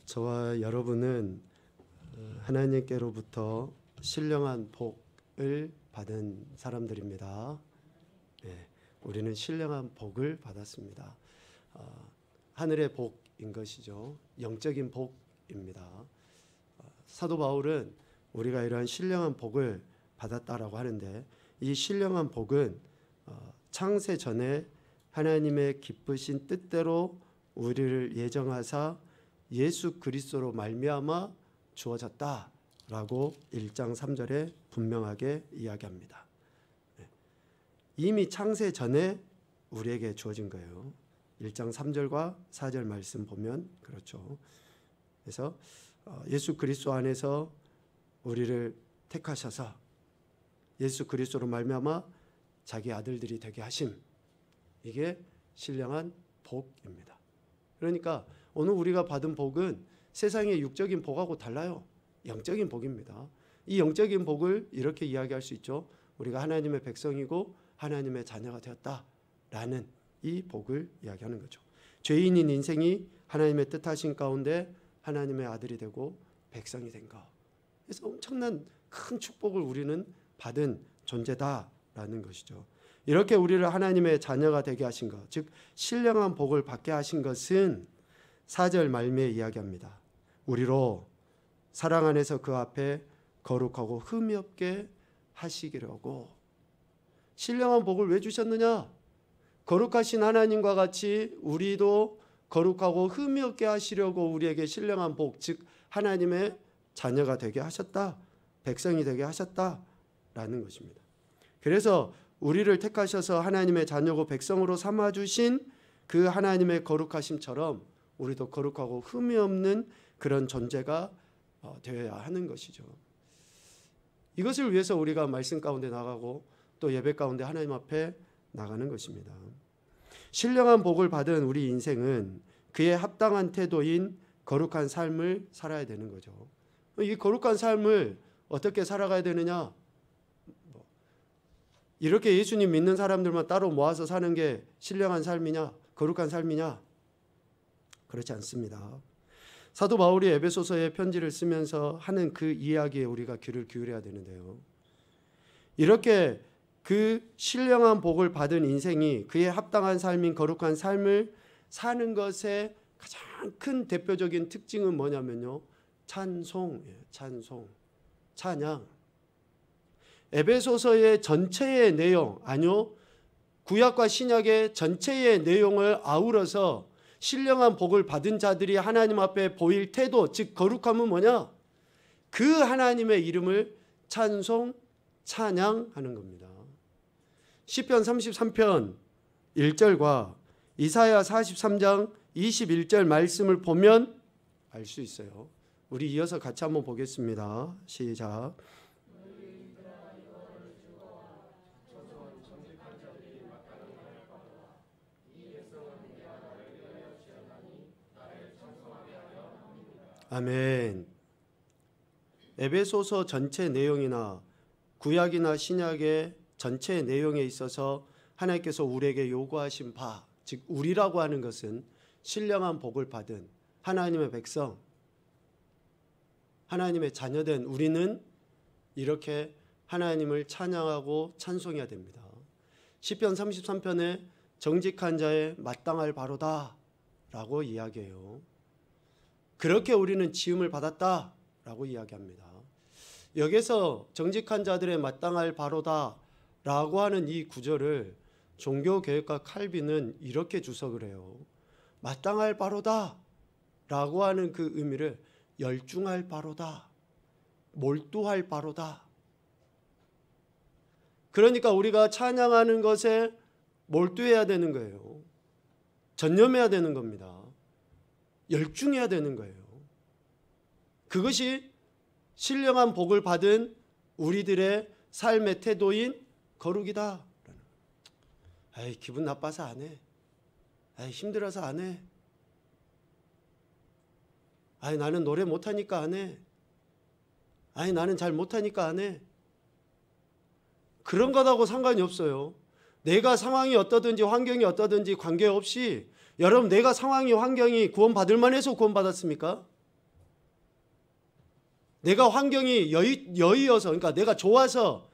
저와 여러분은 하나님께로부터 신령한 복을 받은 사람들입니다. 우리는 신령한 복을 받았습니다. 하늘의 복인 것이죠. 영적인 복입니다. 사도 바울은 우리가 이러한 신령한 복을 받았다라고 하는데, 이 신령한 복은 창세 전에 하나님의 기쁘신 뜻대로 우리를 예정하사 예수 그리스도로 말미암아 주어졌다라고 1장 3절에 분명하게 이야기합니다. 이미 창세 전에 우리에게 주어진 거예요. 1장 3절과 4절 말씀 보면 그렇죠. 그래서 예수 그리스도 안에서 우리를 택하셔서 예수 그리스도로 말미암아 자기 아들들이 되게 하심, 이게 신령한 복입니다. 그러니까 오늘 우리가 받은 복은 세상의 육적인 복하고 달라요. 영적인 복입니다. 이 영적인 복을 이렇게 이야기할 수 있죠. 우리가 하나님의 백성이고 하나님의 자녀가 되었다라는 이 복을 이야기하는 거죠. 죄인인 인생이 하나님의 뜻하신 가운데 하나님의 아들이 되고 백성이 된 것. 그래서 엄청난 큰 축복을 우리는 받은 존재다라는 것이죠. 이렇게 우리를 하나님의 자녀가 되게 하신 것, 즉 신령한 복을 받게 하신 것은 4절 말미에 이야기합니다. 우리로 사랑 안에서 그 앞에 거룩하고 흠이 없게 하시기려고. 신령한 복을 왜 주셨느냐? 거룩하신 하나님과 같이 우리도 거룩하고 흠이 없게 하시려고 우리에게 신령한 복, 즉 하나님의 자녀가 되게 하셨다, 백성이 되게 하셨다라는 것입니다. 그래서 우리를 택하셔서 하나님의 자녀고 백성으로 삼아주신 그 하나님의 거룩하심처럼 우리도 거룩하고 흠이 없는 그런 존재가 되어야 하는 것이죠. 이것을 위해서 우리가 말씀 가운데 나가고 또 예배 가운데 하나님 앞에 나가는 것입니다. 신령한 복을 받은 우리 인생은 그에 합당한 태도인 거룩한 삶을 살아야 되는 거죠. 이 거룩한 삶을 어떻게 살아가야 되느냐? 이렇게 예수님 믿는 사람들만 따로 모아서 사는 게 신령한 삶이냐? 거룩한 삶이냐? 그렇지 않습니다. 사도 바울이 에베소서의 편지를 쓰면서 하는 그 이야기에 우리가 귀를 기울여야 되는데요. 이렇게 그 신령한 복을 받은 인생이 그에 합당한 삶인 거룩한 삶을 사는 것의 가장 큰 대표적인 특징은 뭐냐면요. 찬송, 찬양. 에베소서의 전체의 내용, 아니요, 구약과 신약의 전체의 내용을 아우러서 신령한 복을 받은 자들이 하나님 앞에 보일 태도, 즉 거룩함은 뭐냐? 그 하나님의 이름을 찬송, 찬양하는 겁니다. 시편 33편 1절과 이사야 43장 21절 말씀을 보면 알 수 있어요. 우리 이어서 같이 한번 보겠습니다. 시작. 아멘. 에베소서 전체 내용이나 구약이나 신약의 전체 내용에 있어서 하나님께서 우리에게 요구하신 바, 즉 우리라고 하는 것은 신령한 복을 받은 하나님의 백성, 하나님의 자녀된 우리는 이렇게 하나님을 찬양하고 찬송해야 됩니다. 시편 33편에 정직한 자의 마땅할 바로다 라고 이야기해요. 그렇게 우리는 지음을 받았다라고 이야기합니다. 여기서 정직한 자들의 마땅할 바로다 라고 하는 이 구절을 종교개혁가 칼빈은 이렇게 주석을 해요. 마땅할 바로다 라고 하는 그 의미를 열중할 바로다, 몰두할 바로다. 그러니까 우리가 찬양하는 것에 몰두해야 되는 거예요. 전념해야 되는 겁니다. 열중해야 되는 거예요. 그것이 신령한 복을 받은 우리들의 삶의 태도인 거룩이다. 아이, 기분 나빠서 안 해. 아이, 힘들어서 안 해. 아이, 나는 노래 못하니까 안 해. 아이, 나는 잘 못하니까 안 해. 그런 것하고 상관이 없어요. 내가 상황이 어떠든지 환경이 어떠든지 관계없이, 여러분 내가 상황이 환경이 구원받을 만해서 구원받았습니까? 내가 환경이 여의어서, 그러니까 내가 좋아서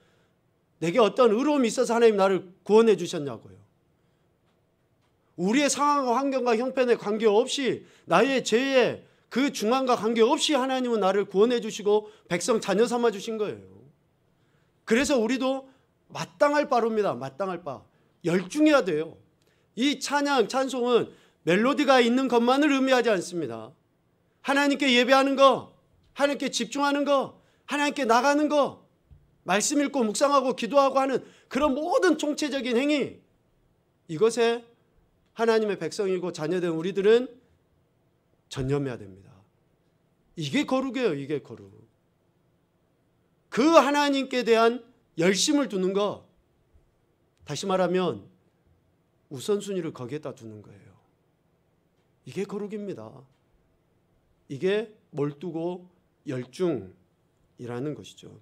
내게 어떤 의로움이 있어서 하나님 나를 구원해 주셨냐고요. 우리의 상황과 환경과 형편에 관계없이, 나의 죄에 그 중앙과 관계없이 하나님은 나를 구원해 주시고 백성 자녀 삼아 주신 거예요. 그래서 우리도 마땅할 바로입니다. 마땅할 바. 열중해야 돼요. 이 찬양, 찬송은 멜로디가 있는 것만을 의미하지 않습니다. 하나님께 예배하는 거, 하나님께 집중하는 거, 하나님께 나가는 거, 말씀 읽고 묵상하고 기도하고 하는 그런 모든 총체적인 행위, 이것에 하나님의 백성이고 자녀된 우리들은 전념해야 됩니다. 이게 거룩이에요. 이게 거룩. 그 하나님께 대한 열심을 두는 것, 다시 말하면 우선순위를 거기에다 두는 거예요. 이게 거룩입니다. 이게 몰두고 열중이라는 것이죠.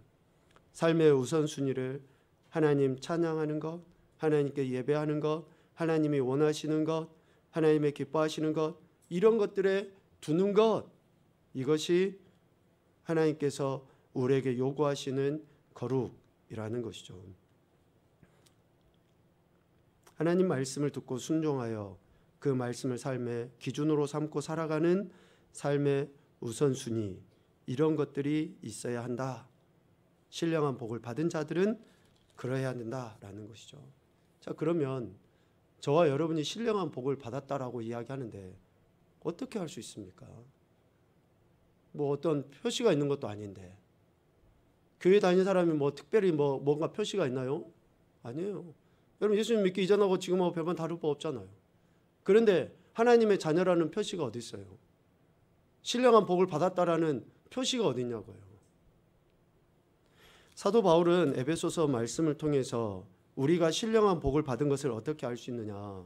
삶의 우선순위를 하나님 찬양하는 것, 하나님께 예배하는 것, 하나님이 원하시는 것, 하나님의 기뻐하시는 것, 이런 것들에 두는 것, 이것이 하나님께서 우리에게 요구하시는 거룩이라는 것이죠. 하나님 말씀을 듣고 순종하여 그 말씀을 삶의 기준으로 삼고 살아가는 삶의 우선순위, 이런 것들이 있어야 한다. 신령한 복을 받은 자들은 그러해야 된다라는 것이죠. 자, 그러면 저와 여러분이 신령한 복을 받았다라고 이야기하는데 어떻게 할 수 있습니까? 뭐 어떤 표시가 있는 것도 아닌데, 교회 다니는 사람이 뭐 특별히 뭔가 표시가 있나요? 아니에요. 여러분, 예수님 믿기 이전하고 지금하고 별반 다를 바 없잖아요. 그런데 하나님의 자녀라는 표시가 어디 있어요? 신령한 복을 받았다라는 표시가 어디 있냐고요. 사도 바울은 에베소서 말씀을 통해서 우리가 신령한 복을 받은 것을 어떻게 알 수 있느냐,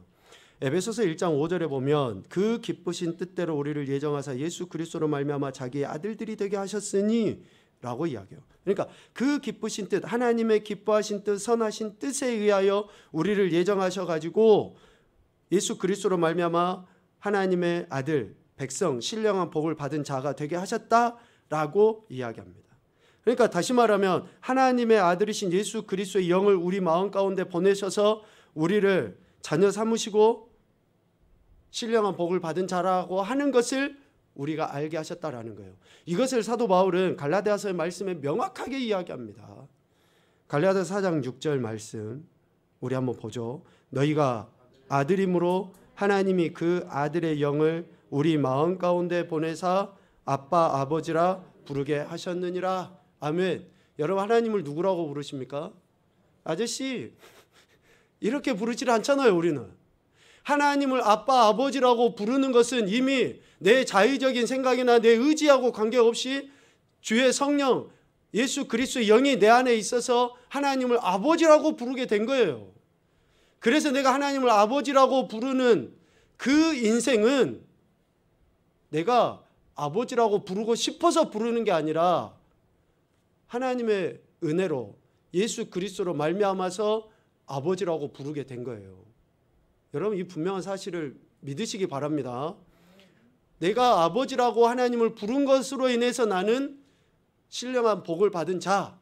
에베소서 1장 5절에 보면 그 기쁘신 뜻대로 우리를 예정하사 예수 그리스도로 말미암아 자기의 아들들이 되게 하셨으니 라고 이야기해요. 그러니까 그 기쁘신 뜻, 하나님의 기뻐하신 뜻, 선하신 뜻에 의하여 우리를 예정하셔가지고 예수 그리스도로 말미암아 하나님의 아들, 백성, 신령한 복을 받은 자가 되게 하셨다라고 이야기합니다. 그러니까 다시 말하면 하나님의 아들이신 예수 그리스도의 영을 우리 마음 가운데 보내셔서 우리를 자녀 삼으시고 신령한 복을 받은 자라고 하는 것을 우리가 알게 하셨다라는 거예요. 이것을 사도 바울은 갈라디아서의 말씀에 명확하게 이야기합니다. 갈라디아서 4장 6절 말씀 우리 한번 보죠. 너희가 아들임으로 하나님이 그 아들의 영을 우리 마음 가운데 보내사 아빠 아버지라 부르게 하셨느니라. 아멘. 여러분, 하나님을 누구라고 부르십니까? 아저씨, 이렇게 부르질 않잖아요. 우리는 하나님을 아빠 아버지라고 부르는 것은 이미 내 자의적인 생각이나 내 의지하고 관계없이 주의 성령 예수 그리스도의 영이 내 안에 있어서 하나님을 아버지라고 부르게 된 거예요. 그래서 내가 하나님을 아버지라고 부르는 그 인생은 내가 아버지라고 부르고 싶어서 부르는 게 아니라 하나님의 은혜로 예수 그리스도로 말미암아서 아버지라고 부르게 된 거예요. 여러분, 이 분명한 사실을 믿으시기 바랍니다. 내가 아버지라고 하나님을 부른 것으로 인해서 나는 신령한 복을 받은 자,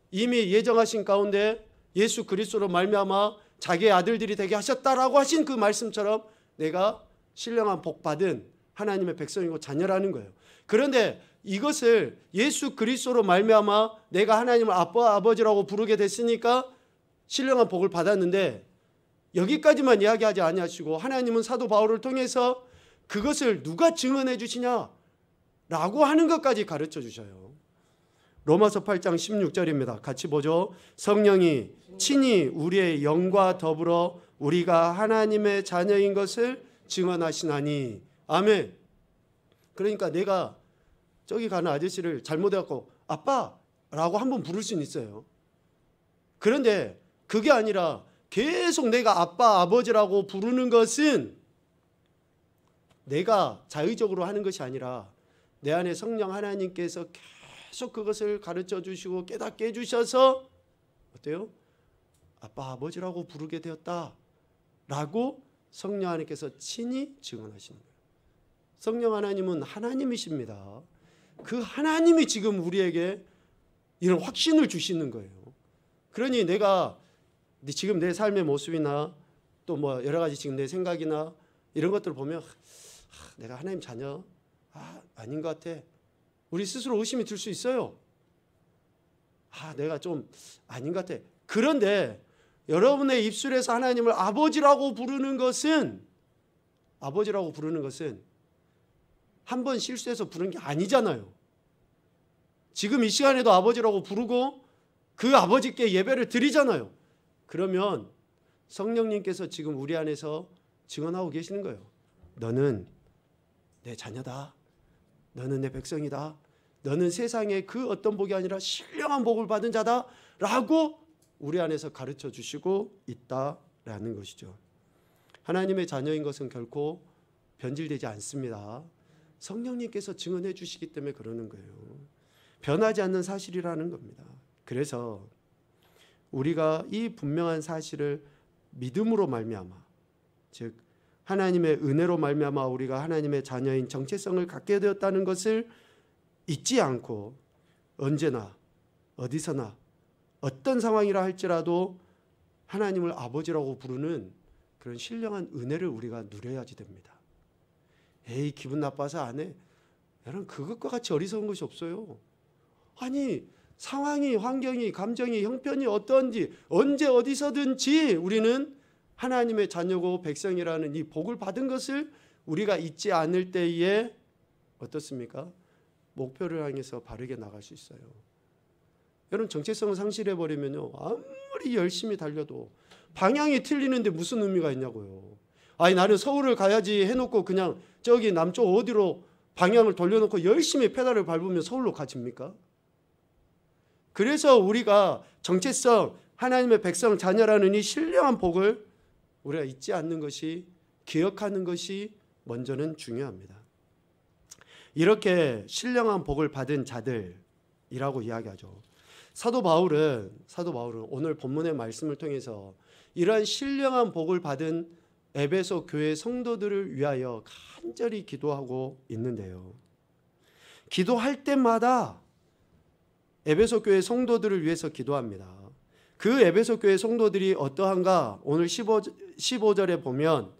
이미 예정하신 가운데 예수 그리스도로 말미암아 자기의 아들들이 되게 하셨다라고 하신 그 말씀처럼 내가 신령한 복 받은 하나님의 백성이고 자녀라는 거예요. 그런데 이것을 예수 그리스도로 말미암아 내가 하나님을 아빠 아버지라고 부르게 됐으니까 신령한 복을 받았는데, 여기까지만 이야기하지 아니하시고 하나님은 사도 바울을 통해서 그것을 누가 증언해 주시냐라고 하는 것까지 가르쳐 주셔요. 로마서 8장 16절입니다. 같이 보죠. 성령이 친히 우리의 영과 더불어 우리가 하나님의 자녀인 것을 증언하시나니. 아멘. 그러니까 내가 저기 가는 아저씨를 잘못해갖고 아빠라고 한번 부를 수는 있어요. 그런데 그게 아니라 계속 내가 아빠 아버지라고 부르는 것은 내가 자의적으로 하는 것이 아니라 내 안에 성령 하나님께서 계속 그것을 가르쳐 주시고 깨닫게 해주셔서 어때요? 아빠 아버지라고 부르게 되었다라고 성령 하나님께서 친히 증언하시는 거예요. 성령 하나님은 하나님이십니다. 그 하나님이 지금 우리에게 이런 확신을 주시는 거예요. 그러니 내가 지금 내 삶의 모습이나 또 뭐 여러 가지 지금 내 생각이나 이런 것들을 보면 내가 하나님 자녀 아닌 것 같아. 우리 스스로 의심이 들 수 있어요. 내가 좀 아닌 것 같아. 그런데 여러분의 입술에서 하나님을 아버지라고 부르는 것은 한 번 실수해서 부른 게 아니잖아요. 지금 이 시간에도 아버지라고 부르고 그 아버지께 예배를 드리잖아요. 그러면 성령님께서 지금 우리 안에서 증언하고 계시는 거예요. 너는 내 자녀다. 너는 내 백성이다. 너는 세상의 그 어떤 복이 아니라 신령한 복을 받은 자다 라고 우리 안에서 가르쳐 주시고 있다라는 것이죠. 하나님의 자녀인 것은 결코 변질되지 않습니다. 성령님께서 증언해 주시기 때문에 그러는 거예요. 변하지 않는 사실이라는 겁니다. 그래서 우리가 이 분명한 사실을 믿음으로 말미암아, 즉 하나님의 은혜로 말미암아 우리가 하나님의 자녀인 정체성을 갖게 되었다는 것을 잊지 않고 언제나 어디서나 어떤 상황이라 할지라도 하나님을 아버지라고 부르는 그런 신령한 은혜를 우리가 누려야지 됩니다. 에이, 기분 나빠서 안 해. 여러분, 그것과 같이 어리석은 것이 없어요. 아니, 상황이, 환경이, 감정이, 형편이 어떤지 언제 어디서든지 우리는 하나님의 자녀고 백성이라는 이 복을 받은 것을 우리가 잊지 않을 때에 어떻습니까? 목표를 향해서 바르게 나갈 수 있어요. 여러분, 정체성을 상실해버리면요, 아무리 열심히 달려도 방향이 틀리는데 무슨 의미가 있냐고요. 아니, 나는 서울을 가야지 해놓고 그냥 저기 남쪽 어디로 방향을 돌려놓고 열심히 페달을 밟으면 서울로 가집니까? 그래서 우리가 정체성, 하나님의 백성 자녀라는 이 신령한 복을 우리가 잊지 않는 것이, 기억하는 것이 먼저는 중요합니다. 이렇게 신령한 복을 받은 자들이라고 이야기하죠. 사도 바울은 오늘 본문의 말씀을 통해서 이러한 신령한 복을 받은 에베소 교회 성도들을 위하여 간절히 기도하고 있는데요. 기도할 때마다 에베소 교회 성도들을 위해서 기도합니다. 그 에베소 교회 성도들이 어떠한가? 오늘 15절에 보면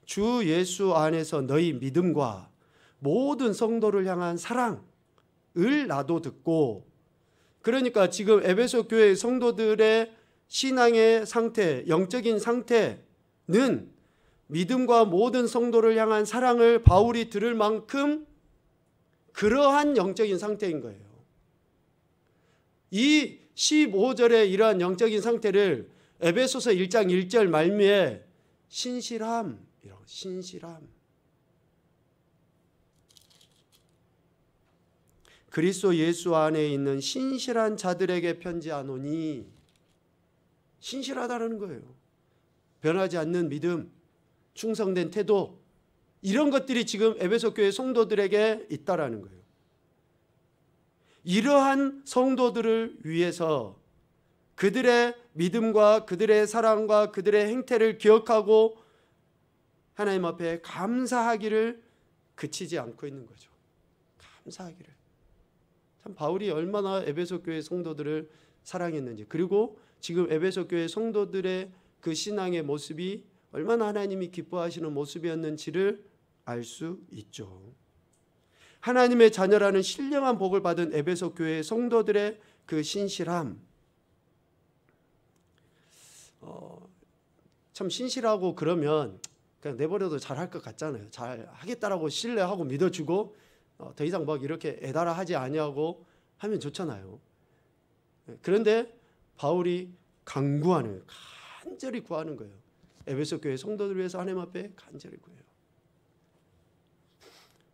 주 예수 안에서 너희 믿음과 모든 성도를 향한 사랑을 나도 듣고, 그러니까 지금 에베소 교회 성도들의 신앙의 상태, 영적인 상태는 믿음과 모든 성도를 향한 사랑을 바울이 들을 만큼 그러한 영적인 상태인 거예요. 이 15절의 이러한 영적인 상태를 에베소서 1장 1절 말미에 신실함. 그리스도 예수 안에 있는 신실한 자들에게 편지하노니, 신실하다는 거예요. 변하지 않는 믿음, 충성된 태도, 이런 것들이 지금 에베소 교회 성도들에게 있다라는 거예요. 이러한 성도들을 위해서 그들의 믿음과 그들의 사랑과 그들의 행태를 기억하고 하나님 앞에 감사하기를 그치지 않고 있는 거죠. 감사하기를. 참 바울이 얼마나 에베소 교회 성도들을 사랑했는지, 그리고 지금 에베소 교회 성도들의 그 신앙의 모습이 얼마나 하나님이 기뻐하시는 모습이었는지를 알 수 있죠. 하나님의 자녀라는 신령한 복을 받은 에베소 교회 성도들의 그 신실함, 참 신실하고 그러면 그냥 내버려도 잘할 것 같잖아요. 잘 하겠다라고 신뢰하고 믿어주고 더 이상 막 이렇게 애달아 하지 아니하고 하면 좋잖아요. 그런데 바울이 간구하는, 간절히 구하는 거예요. 에베소 교회 성도들 위해서 하나님 앞에 간절히 구해요.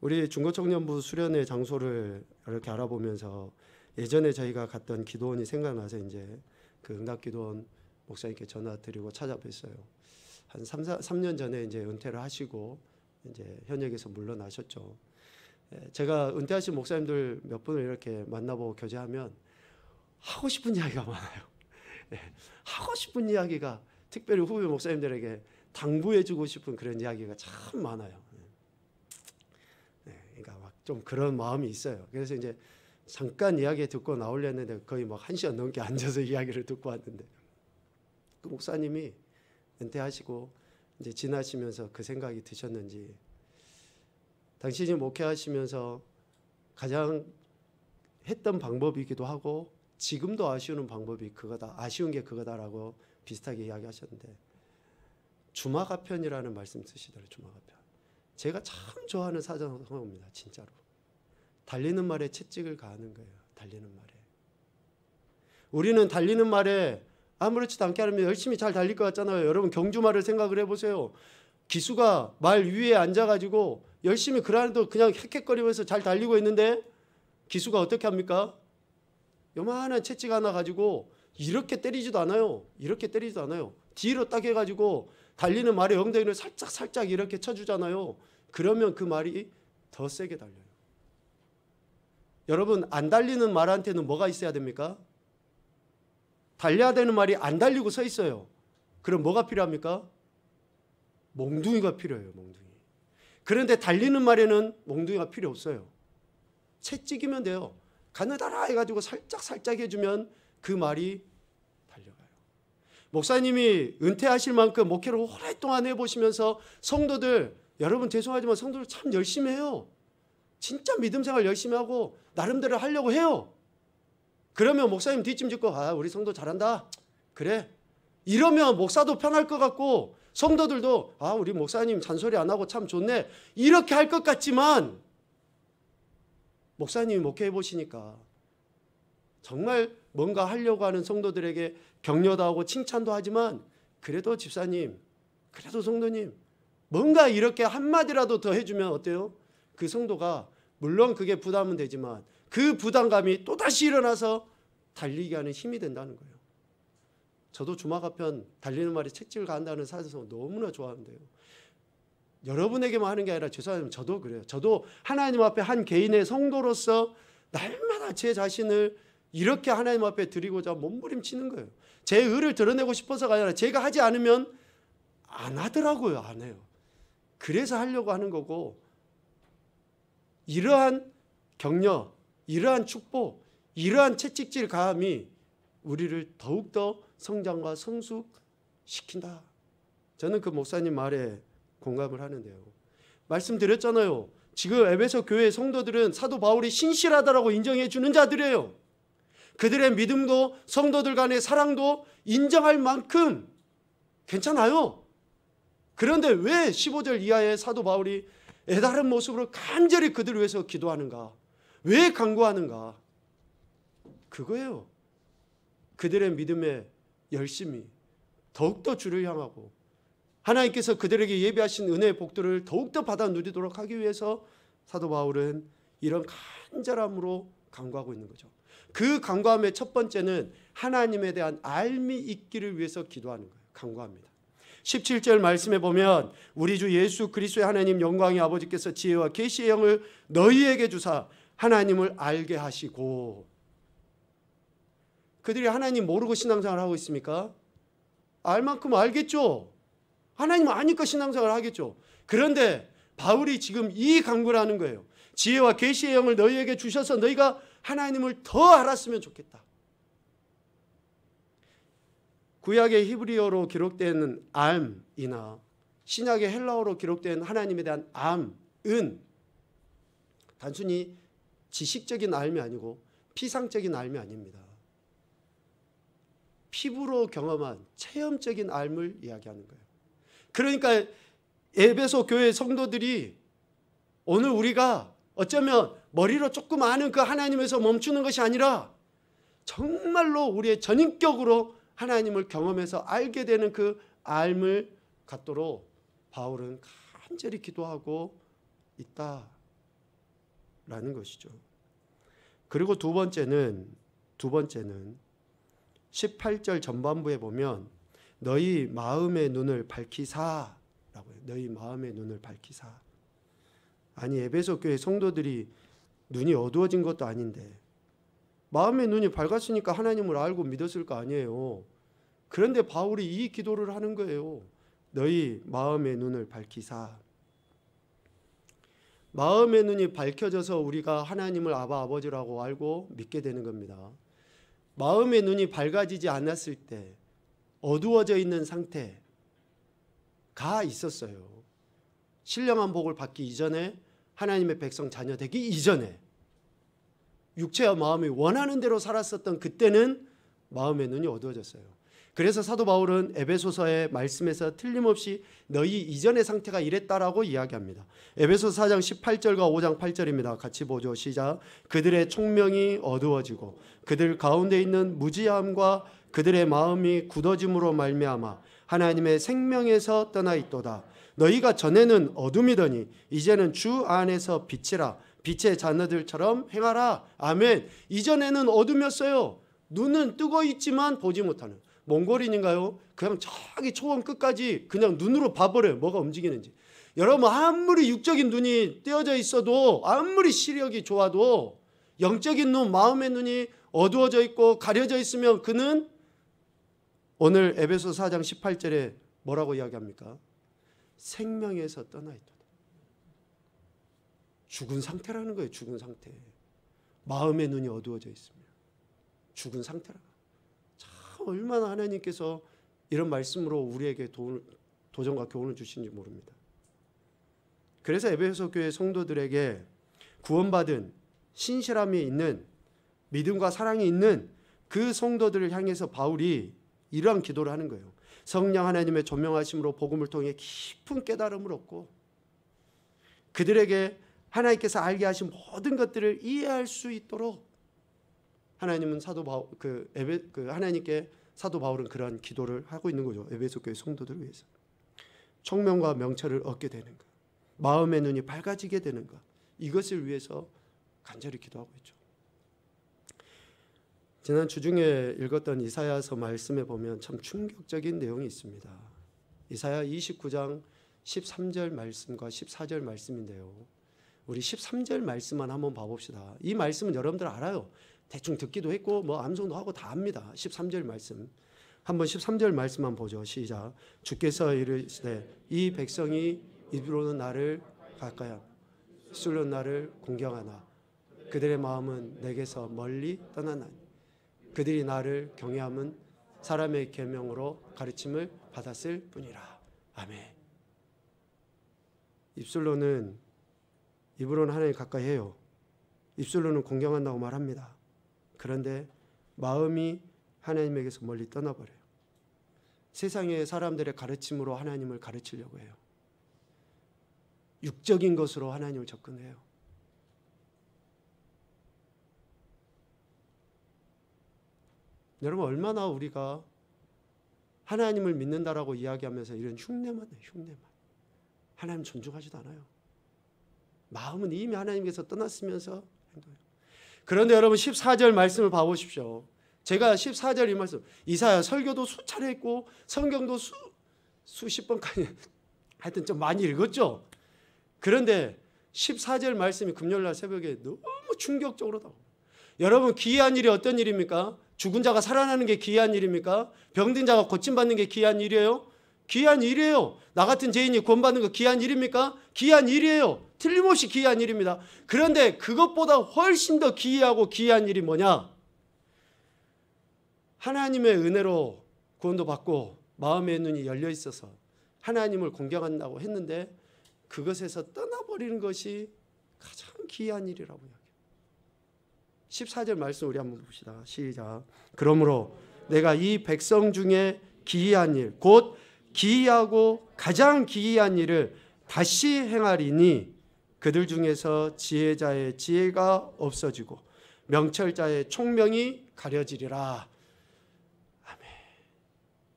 우리 중고청년부 수련회 장소를 이렇게 알아보면서 예전에 저희가 갔던 기도원이 생각나서 이제 그 응답기도원 목사님께 전화 드리고 찾아뵀어요. 한 3년 전에 이제 은퇴를 하시고 이제 현역에서 물러나셨죠. 제가 은퇴하신 목사님들 몇 분을 이렇게 만나보고 교제하면 하고 싶은 이야기가 많아요. 하고 싶은 이야기가, 특별히 후배 목사님들에게 당부해주고 싶은 그런 이야기가 참 많아요. 그러니까 막 좀 그런 마음이 있어요. 그래서 이제 잠깐 이야기 듣고 나오려는데 거의 막 1시간 넘게 앉아서 이야기를 듣고 왔는데, 그 목사님이 은퇴하시고 이제 지나시면서 그 생각이 드셨는지, 당신이 목회하시면서 가장 했던 방법이기도 하고 지금도 아쉬운 방법이 그거다, 아쉬운 게 그거다라고 비슷하게 이야기하셨는데, 주마가편이라는 말씀 쓰시더라고요. 주마가편. 제가 참 좋아하는 사자성어입니다. 진짜로. 달리는 말에 채찍을 가하는 거예요. 달리는 말에. 우리는 달리는 말에 아무렇지도 않게 하면 열심히 잘 달릴 것 같잖아요. 여러분 경주말을 생각을 해보세요. 기수가 말 위에 앉아가지고 열심히 그라도 그냥 헥헥거리면서 잘 달리고 있는데, 기수가 어떻게 합니까? 요만한 채찍 하나 가지고 이렇게 때리지도 않아요. 이렇게 때리지도 않아요. 뒤로 딱 해가지고 달리는 말의 엉덩이를 살짝 이렇게 쳐주잖아요. 그러면 그 말이 더 세게 달려요. 여러분, 안 달리는 말한테는 뭐가 있어야 됩니까? 달려야 되는 말이 안 달리고 서 있어요. 그럼 뭐가 필요합니까? 몽둥이가 필요해요. 몽둥이. 그런데 달리는 말에는 몽둥이가 필요 없어요. 채찍이면 돼요. 가느다라 해가지고 살짝 해주면 그 말이 달려가요. 목사님이 은퇴하실 만큼 목회를 오랫동안 해보시면서 성도들, 여러분 죄송하지만 성도들 참 열심히 해요. 진짜 믿음 생활 열심히 하고 나름대로 하려고 해요. 그러면 목사님 뒷짐 짓고 우리 성도 잘한다. 그래. 이러면 목사도 편할 것 같고 성도들도 우리 목사님 잔소리 안 하고 참 좋네. 이렇게 할 것 같지만 목사님이 목회해 보시니까 정말 뭔가 하려고 하는 성도들에게 격려도 하고 칭찬도 하지만, 그래도 집사님, 그래도 성도님, 뭔가 이렇게 한마디라도 더 해주면 어때요? 그 성도가 물론 그게 부담은 되지만 그 부담감이 또다시 일어나서 달리게 하는 힘이 된다는 거예요. 저도 주마가편 달리는 말에 채찍을 가한다는 사자성어 너무나 좋아하는데요. 여러분에게만 하는 게 아니라 죄송하지만 저도 그래요. 저도 하나님 앞에 한 개인의 성도로서 날마다 제 자신을 이렇게 하나님 앞에 드리고자 몸부림치는 거예요. 제 의를 드러내고 싶어서가 아니라 제가 하지 않으면 안 하더라고요. 안 해요. 그래서 하려고 하는 거고, 이러한 격려, 이러한 축복, 이러한 채찍질 가함이 우리를 더욱더 성장과 성숙시킨다. 저는 그 목사님 말에 공감을 하는데요. 말씀드렸잖아요. 지금 에베소 교회 성도들은 사도 바울이 신실하다라고 인정해 주는 자들이에요. 그들의 믿음도 성도들 간의 사랑도 인정할 만큼 괜찮아요. 그런데 왜 15절 이하의 사도 바울이 애다른 모습으로 간절히 그들을 위해서 기도하는가? 왜 간구하는가? 그거예요. 그들의 믿음의 열심이 더욱더 주를 향하고 하나님께서 그들에게 예비하신 은혜의 복들을 더욱더 받아 누리도록 하기 위해서 사도 바울은 이런 간절함으로 간구하고 있는 거죠. 그 간구함의 첫 번째는 하나님에 대한 알미 있기를 위해서 기도하는 거예요. 간구합니다. 17절 말씀에 보면 우리 주 예수 그리스도의 하나님 영광의 아버지께서 지혜와 계시의 영을 너희에게 주사 하나님을 알게 하시고. 그들이 하나님 모르고 신앙생활을 하고 있습니까? 알 만큼 알겠죠. 하나님 아니까 신앙생활을 하겠죠. 그런데 바울이 지금 이 간구를 하는 거예요. 지혜와 계시의 영을 너희에게 주셔서 너희가 하나님을 더 알았으면 좋겠다. 구약의 히브리어로 기록된 암이나 신약의 헬라어로 기록된 하나님에 대한 암은 단순히 지식적인 알미 아니고 피상적인 알미 아닙니다. 피부로 경험한 체험적인 알을 이야기하는 거예요. 그러니까 에베소 교회 성도들이 오늘 우리가 어쩌면 머리로 조금 아는 그 하나님에서 멈추는 것이 아니라 정말로 우리의 전인격으로 하나님을 경험해서 알게 되는 그 알을 갖도록 바울은 간절히 기도하고 있다라는 것이죠. 그리고 두 번째는 18절 전반부에 보면 너희 마음의 눈을 밝히사라고 해요. 너희 마음의 눈을 밝히사. 아니 에베소 교회 성도들이 눈이 어두워진 것도 아닌데 마음의 눈이 밝았으니까 하나님을 알고 믿었을 거 아니에요. 그런데 바울이 이 기도를 하는 거예요. 너희 마음의 눈을 밝히사. 마음의 눈이 밝혀져서 우리가 하나님을 아바 아버지라고 알고 믿게 되는 겁니다. 마음의 눈이 밝아지지 않았을 때 어두워져 있는 상태가 있었어요. 신령한 복을 받기 이전에, 하나님의 백성 자녀 되기 이전에 육체와 마음이 원하는 대로 살았었던 그때는 마음의 눈이 어두워졌어요. 그래서 사도 바울은 에베소서의 말씀에서 틀림없이 너희 이전의 상태가 이랬다라고 이야기합니다. 에베소서 4장 18절과 5장 8절입니다. 같이 보죠. 시작. 그들의 총명이 어두워지고 그들 가운데 있는 무지함과 그들의 마음이 굳어짐으로 말미암아 하나님의 생명에서 떠나 있도다. 너희가 전에는 어둠이더니 이제는 주 안에서 빛이라. 빛의 자녀들처럼 행하라. 아멘. 이전에는 어둠이었어요. 눈은 뜨고 있지만 보지 못하는. 몽골인인가요? 그냥 저기 초원 끝까지 그냥 눈으로 봐버려요. 뭐가 움직이는지. 여러분, 아무리 육적인 눈이 떼어져 있어도, 아무리 시력이 좋아도 영적인 눈, 마음의 눈이 어두워져 있고 가려져 있으면 그는 오늘 에베소 4장 18절에 뭐라고 이야기합니까? 생명에서 떠나 있도다. 죽은 상태라는 거예요. 죽은 상태. 마음의 눈이 어두워져 있으면 죽은 상태라. 참 얼마나 하나님께서 이런 말씀으로 우리에게 도전과 교훈을 주시는지 모릅니다. 그래서 에베소 교회 성도들에게 구원받은 신실함이 있는, 믿음과 사랑이 있는 그 성도들을 향해서 바울이 이러한 기도를 하는 거예요. 성령 하나님의 조명하심으로 복음을 통해 깊은 깨달음을 얻고 그들에게 하나님께서 알게 하신 모든 것들을 이해할 수 있도록 하나님은 하나님께 사도 바울은 그러한 기도를 하고 있는 거죠. 에베소 교회 성도들을 위해서. 총명과 명철을 얻게 되는가, 마음의 눈이 밝아지게 되는가, 이것을 위해서 간절히 기도하고 있죠. 지난 주중에 읽었던 이사야서 말씀에 보면 참 충격적인 내용이 있습니다. 이사야 29장 13절 말씀과 14절 말씀인데요. 우리 13절 말씀만 한번 봐봅시다. 이 말씀은 여러분들 알아요. 대충 듣기도 했고 뭐 암송도 하고 다 압니다. 13절 말씀. 한번 13절 말씀만 보죠. 시작. 주께서 이르시되 이 백성이 입으로는 나를 가까이 하고 입술로는 나를 공경하나 그들의 마음은 내게서 멀리 떠나나니 그들이 나를 경외함은 사람의 계명으로 가르침을 받았을 뿐이라. 아멘. 입술로는 하나님 가까이 해요. 입술로는 공경한다고 말합니다. 그런데 마음이 하나님에게서 멀리 떠나버려요. 세상의 사람들의 가르침으로 하나님을 가르치려고 해요. 육적인 것으로 하나님을 접근해요. 여러분, 얼마나 우리가 하나님을 믿는다라고 이야기하면서 이런 흉내만 해요. 흉내만. 하나님 존중하지도 않아요. 마음은 이미 하나님께서 떠났으면서 행동해요. 그런데 여러분 14절 말씀을 봐보십시오. 제가 14절 이 말씀, 이사야 설교도 수차례 했고 성경도 수십 번까지 하여튼 좀 많이 읽었죠. 그런데 14절 말씀이 금요일날 새벽에 너무 충격적으로 나옵니다. 여러분, 기이한 일이 어떤 일입니까? 죽은 자가 살아나는 게 기이한 일입니까? 병든 자가 고침받는 게 기이한 일이에요? 기이한 일이에요. 나 같은 죄인이 구원받는 거 기이한 일입니까? 기이한 일이에요. 틀림없이 기이한 일입니다. 그런데 그것보다 훨씬 더 기이하고 기이한 일이 뭐냐? 하나님의 은혜로 구원도 받고 마음의 눈이 열려 있어서 하나님을 공경한다고 했는데 그것에서 떠나버리는 것이 가장 기이한 일이라고 이야기해요. 14절 말씀 우리 한번 봅시다. 시작. 그러므로 내가 이 백성 중에 기이한 일, 곧 기이하고 가장 기이한 일을 다시 행하리니 그들 중에서 지혜자의 지혜가 없어지고 명철자의 총명이 가려지리라. 아멘.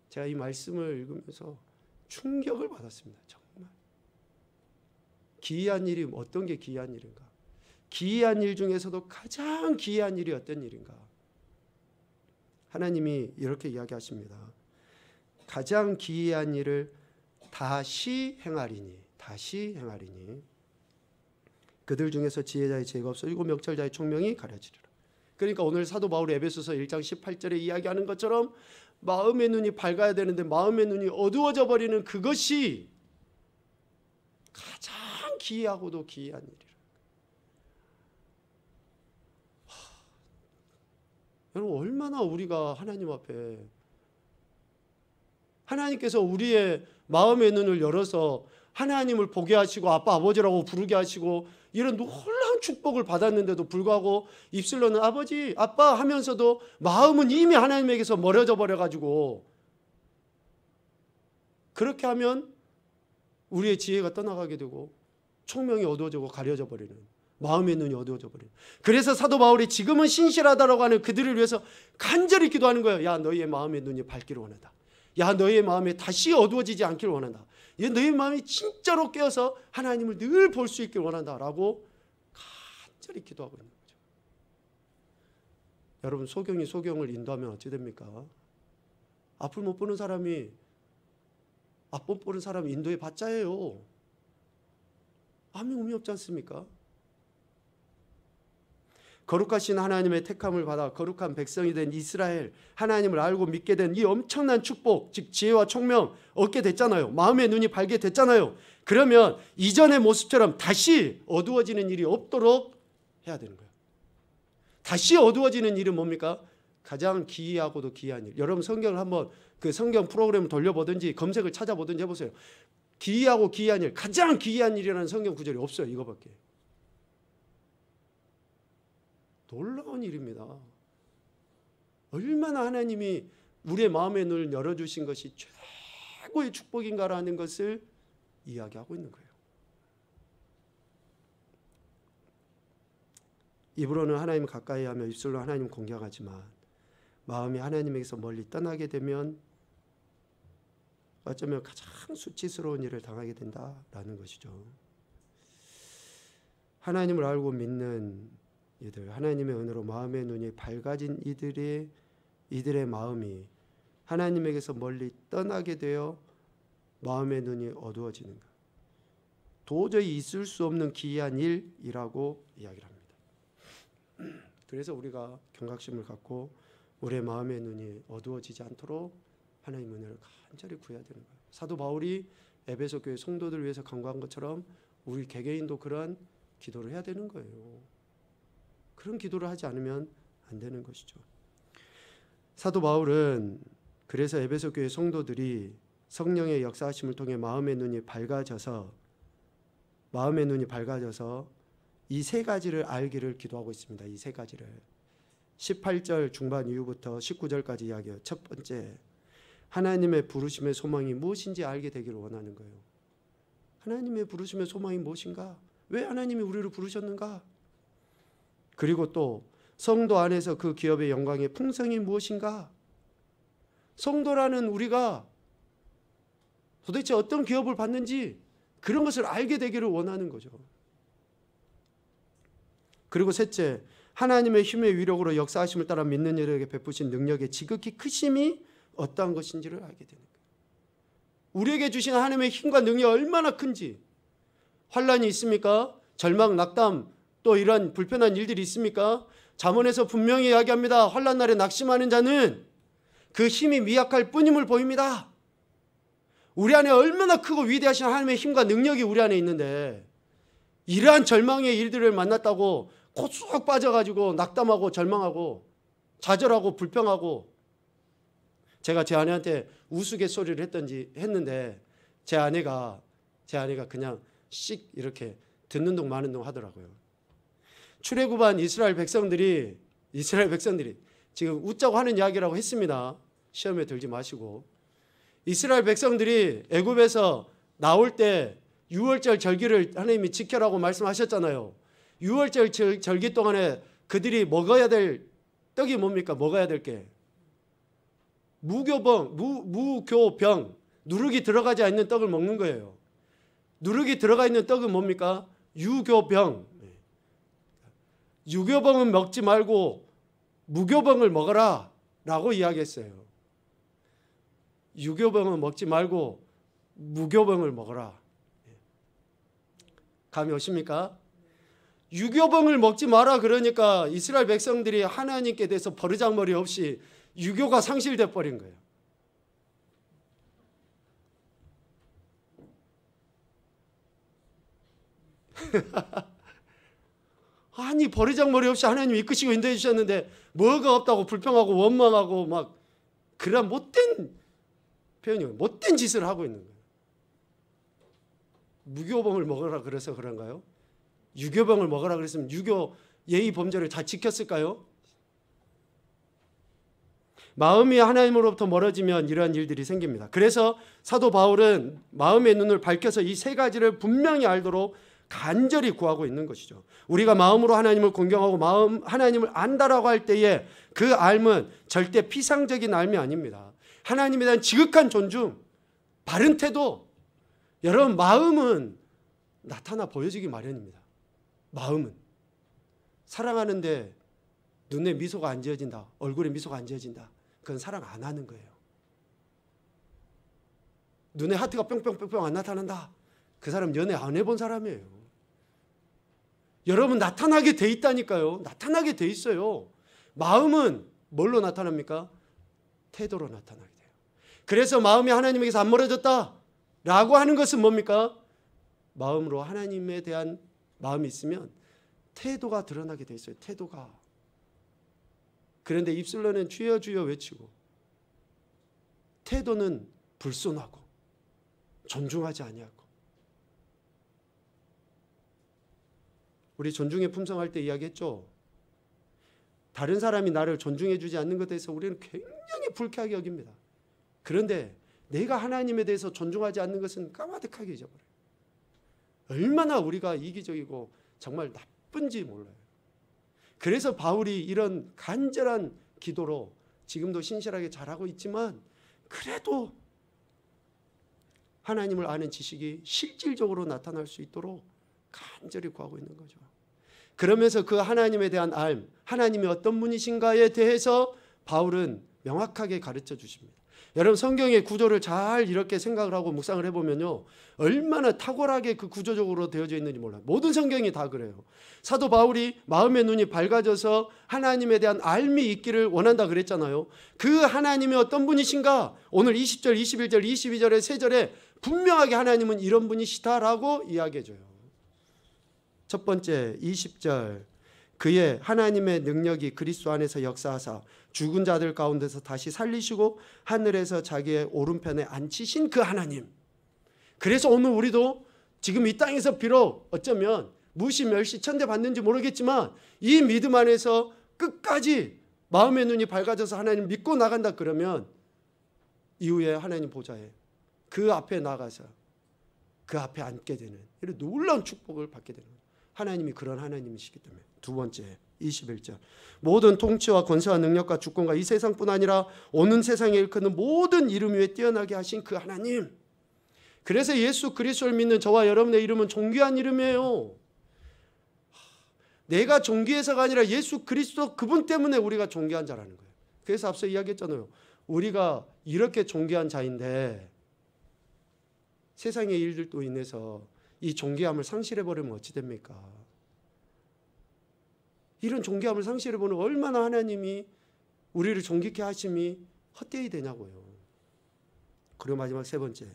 제가 이 말씀을 읽으면서 충격을 받았습니다. 정말. 기이한 일이 어떤 게 기이한 일인가? 기이한 일 중에서도 가장 기이한 일이 어떤 일인가? 하나님이 이렇게 이야기하십니다. 가장 기이한 일을 다시 행하리니 그들 중에서 지혜자의 지혜가 없어지고 명철자의 총명이 가려지리라. 그러니까 오늘 사도 바울이 에베소서 1장 18절에 이야기하는 것처럼 마음의 눈이 밝아야 되는데 마음의 눈이 어두워져 버리는 그것이 가장 기이하고도 기이한 일이라. 여러분, 얼마나 우리가 하나님 앞에, 하나님께서 우리의 마음의 눈을 열어서 하나님을 보게 하시고 아빠 아버지라고 부르게 하시고 이런 놀라운 축복을 받았는데도 불구하고 입술로는 아버지 아빠 하면서도 마음은 이미 하나님에게서 멀어져 버려가지고, 그렇게 하면 우리의 지혜가 떠나가게 되고 총명이 어두워지고 가려져 버리는, 마음의 눈이 어두워져 버리는. 그래서 사도 바울이 지금은 신실하다라고 하는 그들을 위해서 간절히 기도하는 거예요. 야, 너희의 마음의 눈이 밝기를 원한다. 야, 너희의 마음이 다시 어두워지지 않기를 원한다. 너희의 마음이 진짜로 깨어서 하나님을 늘 볼 수 있기를 원한다라고 간절히 기도하고 있는 거죠. 여러분, 소경이 소경을 인도하면 어찌 됩니까? 앞을 못 보는 사람이 앞 못 보는 사람 인도해 봤자예요. 아무 의미 없지 않습니까? 거룩하신 하나님의 택함을 받아 거룩한 백성이 된 이스라엘, 하나님을 알고 믿게 된 이 엄청난 축복, 즉 지혜와 총명 얻게 됐잖아요. 마음의 눈이 밝게 됐잖아요. 그러면 이전의 모습처럼 다시 어두워지는 일이 없도록 해야 되는 거예요. 다시 어두워지는 일은 뭡니까? 가장 기이하고도 기이한 일. 여러분, 성경을 한번 그 성경 프로그램을 돌려보든지 검색을 찾아보든지 해보세요. 기이하고 기이한 일, 가장 기이한 일이라는 성경 구절이 없어요. 이거밖에. 놀라운 일입니다. 얼마나 하나님이 우리의 마음의 눈을 열어주신 것이 최고의 축복인가라는 것을 이야기하고 있는 거예요. 입으로는 하나님 가까이 하며 입술로 하나님 공경하지만 마음이 하나님에게서 멀리 떠나게 되면 어쩌면 가장 수치스러운 일을 당하게 된다라는 것이죠. 하나님을 알고 믿는 이들, 하나님의 은혜로 마음의 눈이 밝아진 이들의 마음이 하나님에게서 멀리 떠나게 되어 마음의 눈이 어두워지는 것, 도저히 있을 수 없는 기이한 일이라고 이야기를 합니다. 그래서 우리가 경각심을 갖고 우리의 마음의 눈이 어두워지지 않도록 하나님의 은혜를 간절히 구해야 되는 거예요. 사도 바울이 에베소 교회 성도들을 위해서 간구한 것처럼 우리 개개인도 그러한 기도를 해야 되는 거예요. 그런 기도를 하지 않으면 안 되는 것이죠. 사도 바울은 그래서 에베소 교회 성도들이 성령의 역사하심을 통해 마음의 눈이 밝아져서 이 세 가지를 알기를 기도하고 있습니다. 이 세 가지를 18절 중반 이후부터 19절까지 이야기해요. 첫 번째, 하나님의 부르심의 소망이 무엇인지 알게 되기를 원하는 거예요. 하나님의 부르심의 소망이 무엇인가? 왜 하나님이 우리를 부르셨는가? 그리고 또 성도 안에서 그 기업의 영광의 풍성이 무엇인가? 성도라는 우리가 도대체 어떤 기업을 받는지 그런 것을 알게 되기를 원하는 거죠. 그리고 셋째, 하나님의 힘의 위력으로 역사하심을 따라 믿는 이들에게 베푸신 능력의 지극히 크심이 어떠한 것인지를 알게 되는 거예요. 우리에게 주신 하나님의 힘과 능력이 얼마나 큰지. 환난이 있습니까? 절망, 낙담, 또 이런 불편한 일들이 있습니까? 잠언에서 분명히 이야기합니다. 환난 날에 낙심하는 자는 그 힘이 미약할 뿐임을 보입니다. 우리 안에 얼마나 크고 위대하신 하나님의 힘과 능력이 우리 안에 있는데 이러한 절망의 일들을 만났다고 곧 빠져가지고 낙담하고 절망하고 좌절하고 불평하고. 제가 제 아내한테 우스갯소리를 했는데 제 아내가 그냥 씩 이렇게 듣는 둥 마는 둥 하더라고요. 출애굽한 이스라엘 백성들이 지금 웃자고 하는 이야기라고 했습니다. 시험에 들지 마시고. 이스라엘 백성들이 애굽에서 나올 때 6월절 절기를 하나님이 지켜라고 말씀하셨잖아요. 6월절 절기 동안에 그들이 먹어야 될 떡이 뭡니까? 먹어야 될 게 무교병, 누룩이 들어가지 않는 떡을 먹는 거예요. 누룩이 들어가 있는 떡은 뭡니까? 유교병. 유교병은 먹지 말고 무교병을 먹어라 라고 이야기했어요. 유교병은 먹지 말고 무교병을 먹어라. 감이 오십니까? 유교병을 먹지 마라 그러니까 이스라엘 백성들이 하나님께 대해서 버르장머리 없이 유교가 상실돼 버린 거예요. 아니 버리장머리 없이 하나님이 이끄시고 인도해 주셨는데 뭐가 없다고 불평하고 원망하고 막 그런 못된 표현이에요. 못된 짓을 하고 있는 거예요. 무교병을 먹으라 그래서 그런가요? 유교병을 먹으라 그랬으면 유교 예의 범죄를 다 지켰을까요? 마음이 하나님으로부터 멀어지면 이러한 일들이 생깁니다. 그래서 사도 바울은 마음의 눈을 밝혀서 이 세 가지를 분명히 알도록 간절히 구하고 있는 것이죠. 우리가 마음으로 하나님을 공경하고 하나님을 안다라고 할 때에 그 알은 절대 피상적인 알이 아닙니다. 하나님에 대한 지극한 존중, 바른 태도, 여러분 마음은 나타나 보여지기 마련입니다. 마음은 사랑하는데 눈에 미소가 안 지어진다, 얼굴에 미소가 안 지어진다, 그건 사랑 안 하는 거예요. 눈에 하트가 뿅뿅뿅뿅 안 나타난다, 그 사람 연애 안 해본 사람이에요. 여러분 나타나게 돼 있다니까요. 나타나게 돼 있어요. 마음은 뭘로 나타납니까? 태도로 나타나게 돼요. 그래서 마음이 하나님에게서 안 멀어졌다 라고 하는 것은 뭡니까? 마음으로 하나님에 대한 마음이 있으면 태도가 드러나게 돼 있어요. 태도가. 그런데 입술로는 주여 주여 외치고 태도는 불손하고 존중하지 아니하고. 우리 존중의 품성할 때 이야기했죠. 다른 사람이 나를 존중해 주지 않는 것에 대해서 우리는 굉장히 불쾌하게 여깁니다. 그런데 내가 하나님에 대해서 존중하지 않는 것은 까마득하게 잊어버려요. 얼마나 우리가 이기적이고 정말 나쁜지 몰라요. 그래서 바울이 이런 간절한 기도로 지금도 신실하게 잘하고 있지만 그래도 하나님을 아는 지식이 실질적으로 나타날 수 있도록 간절히 구하고 있는 거죠. 그러면서 그 하나님에 대한 알, 하나님이 어떤 분이신가에 대해서 바울은 명확하게 가르쳐 주십니다. 여러분 성경의 구조를 잘 이렇게 생각을 하고 묵상을 해보면요, 얼마나 탁월하게 그 구조적으로 되어져 있는지 몰라요. 모든 성경이 다 그래요. 사도 바울이 마음의 눈이 밝아져서 하나님에 대한 알미 있기를 원한다 그랬잖아요. 그 하나님이 어떤 분이신가, 오늘 20절, 21절, 22절의 세 절에 분명하게 하나님은 이런 분이시다라고 이야기해줘요. 첫 번째 20절, 그의 하나님의 능력이 그리스도 안에서 역사하사 죽은 자들 가운데서 다시 살리시고 하늘에서 자기의 오른편에 앉히신 그 하나님. 그래서 오늘 우리도 지금 이 땅에서 비록 어쩌면 무시 멸시 천대 받는지 모르겠지만 이 믿음 안에서 끝까지 마음의 눈이 밝아져서 하나님 믿고 나간다 그러면 이후에 하나님 보좌에 그 앞에 나가서 그 앞에 앉게 되는 이런 놀라운 축복을 받게 되는 거예요. 하나님이 그런 하나님이시기 때문에. 두 번째 21절, 모든 통치와 권세와 능력과 주권과 이 세상뿐 아니라 오는 세상에 일컫는 모든 이름 위에 뛰어나게 하신 그 하나님. 그래서 예수 그리스도를 믿는 저와 여러분의 이름은 존귀한 이름이에요. 내가 존귀해서가 아니라 예수 그리스도 그분 때문에 우리가 존귀한 자라는 거예요. 그래서 앞서 이야기했잖아요. 우리가 이렇게 존귀한 자인데 세상의 일들도 인해서 이 존귀함을 상실해버리면 어찌 됩니까? 이런 존귀함을 상실해보는 얼마나 하나님이 우리를 존귀케 하심이 헛되이 되냐고요. 그리고 마지막 세 번째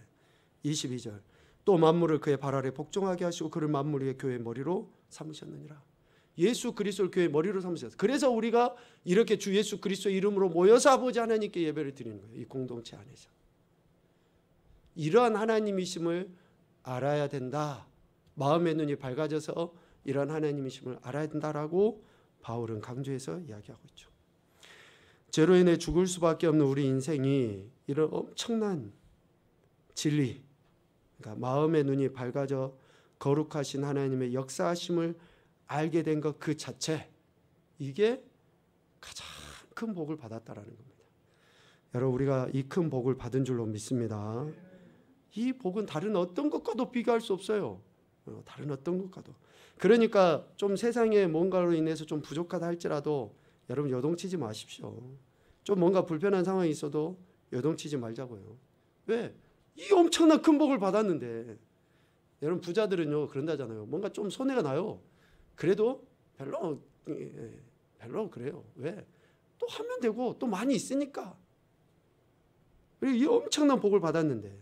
22절, 또 만물을 그의 발 아래 복종하게 하시고 그를 만물 위의 교회의 머리로 삼으셨느니라. 예수 그리스도를 교회의 머리로 삼으셨어요. 그래서 우리가 이렇게 주 예수 그리스도 이름으로 모여서 아버지 하나님께 예배를 드리는 거예요. 이 공동체 안에서. 이러한 하나님이심을 알아야 된다. 마음의 눈이 밝아져서 이러한 하나님이심을 알아야 된다라고 바울은 강조해서 이야기하고 있죠. 죄로 인해 죽을 수밖에 없는 우리 인생이 이런 엄청난 진리, 그러니까 마음의 눈이 밝아져 거룩하신 하나님의 역사하심을 알게 된 것 그 자체, 이게 가장 큰 복을 받았다라는 겁니다. 여러분 우리가 이 큰 복을 받은 줄로 믿습니다. 이 복은 다른 어떤 것과도 비교할 수 없어요. 다른 어떤 것과도. 그러니까 좀 세상에 뭔가로 인해서 좀 부족하다 할지라도 여러분 요동치지 마십시오. 좀 뭔가 불편한 상황이 있어도 요동치지 말자고요. 왜? 이 엄청난 큰 복을 받았는데. 여러분 부자들은요 그런다잖아요. 뭔가 좀 손해가 나요. 그래도 별로 그래요. 왜? 또 하면 되고 또 많이 있으니까. 그리고 이 엄청난 복을 받았는데.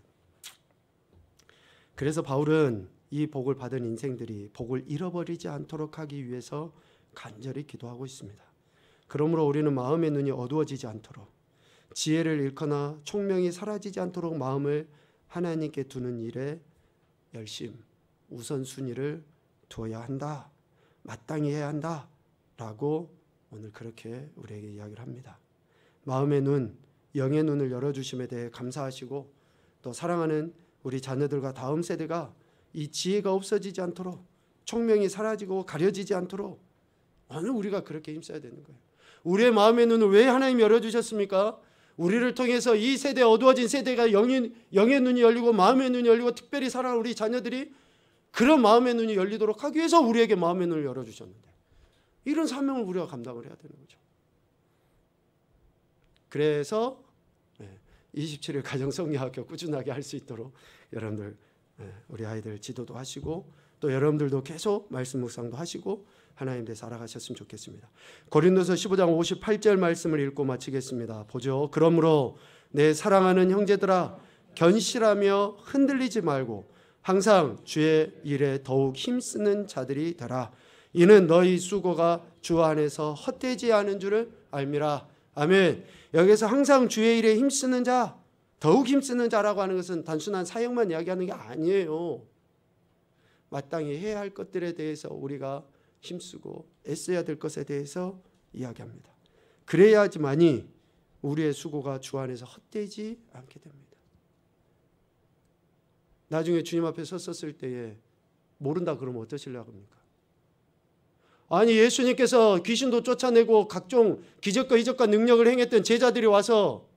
그래서 바울은 이 복을 받은 인생들이 복을 잃어버리지 않도록 하기 위해서 간절히 기도하고 있습니다. 그러므로 우리는 마음의 눈이 어두워지지 않도록, 지혜를 잃거나 총명이 사라지지 않도록 마음을 하나님께 두는 일에 열심, 우선순위를 두어야 한다, 마땅히 해야 한다 라고 오늘 그렇게 우리에게 이야기를 합니다. 마음의 눈, 영의 눈을 열어주심에 대해 감사하시고, 또 사랑하는 우리 자녀들과 다음 세대가 이 지혜가 없어지지 않도록, 총명이 사라지고 가려지지 않도록 오늘 우리가 그렇게 힘써야 되는 거예요. 우리의 마음의 눈을 왜 하나님 열어주셨습니까? 우리를 통해서 이 세대, 어두워진 세대가 영의 눈이 열리고 마음의 눈이 열리고, 특별히 사랑하는 우리 자녀들이 그런 마음의 눈이 열리도록 하기 위해서 우리에게 마음의 눈을 열어주셨는데, 이런 사명을 우리가 감당을 해야 되는 거죠. 그래서 27일 가정성리학교 꾸준하게 할 수 있도록 여러분들, 우리 아이들 지도도 하시고, 또 여러분들도 계속 말씀 묵상도 하시고 하나님 대해 살아가셨으면 좋겠습니다. 고린도서 15장 58절 말씀을 읽고 마치겠습니다. 보죠. 그러므로 내 사랑하는 형제들아, 견실하며 흔들리지 말고 항상 주의 일에 더욱 힘쓰는 자들이 되라. 이는 너희 수고가 주 안에서 헛되지 않은 줄을 알미라. 아멘. 여기서 항상 주의 일에 힘쓰는 자, 더욱 힘쓰는 자라고 하는 것은 단순한 사역만 이야기하는 게 아니에요. 마땅히 해야 할 것들에 대해서 우리가 힘쓰고 애써야 될 것에 대해서 이야기합니다. 그래야지만이 우리의 수고가 주 안에서 헛되지 않게 됩니다. 나중에 주님 앞에 섰었을 때에 모른다 그러면 어떠시려고 합니까? 아니, 예수님께서 귀신도 쫓아내고 각종 기적과 이적과 능력을 행했던 제자들이 와서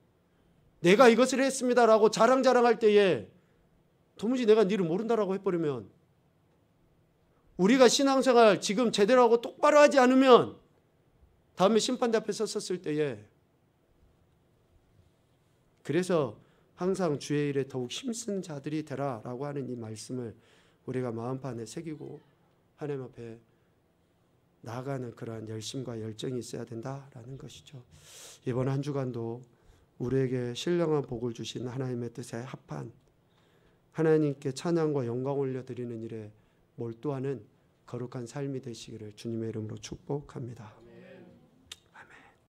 내가 이것을 했습니다라고 자랑할 때에 도무지 내가 니를 모른다라고 해버리면, 우리가 신앙생활 지금 제대로 하고 똑바로 하지 않으면 다음에 심판대 앞에 섰었을 때에, 그래서 항상 주의 일에 더욱 힘쓴 자들이 되라라고 하는 이 말씀을 우리가 마음판에 새기고 하나님 앞에 나아가는 그러한 열심과 열정이 있어야 된다라는 것이죠. 이번 한 주간도 우리에게 신령한 복을 주신 하나님의 뜻에 합한, 하나님께 찬양과 영광 올려드리는 일에 몰두하는 거룩한 삶이 되시기를 주님의 이름으로 축복합니다.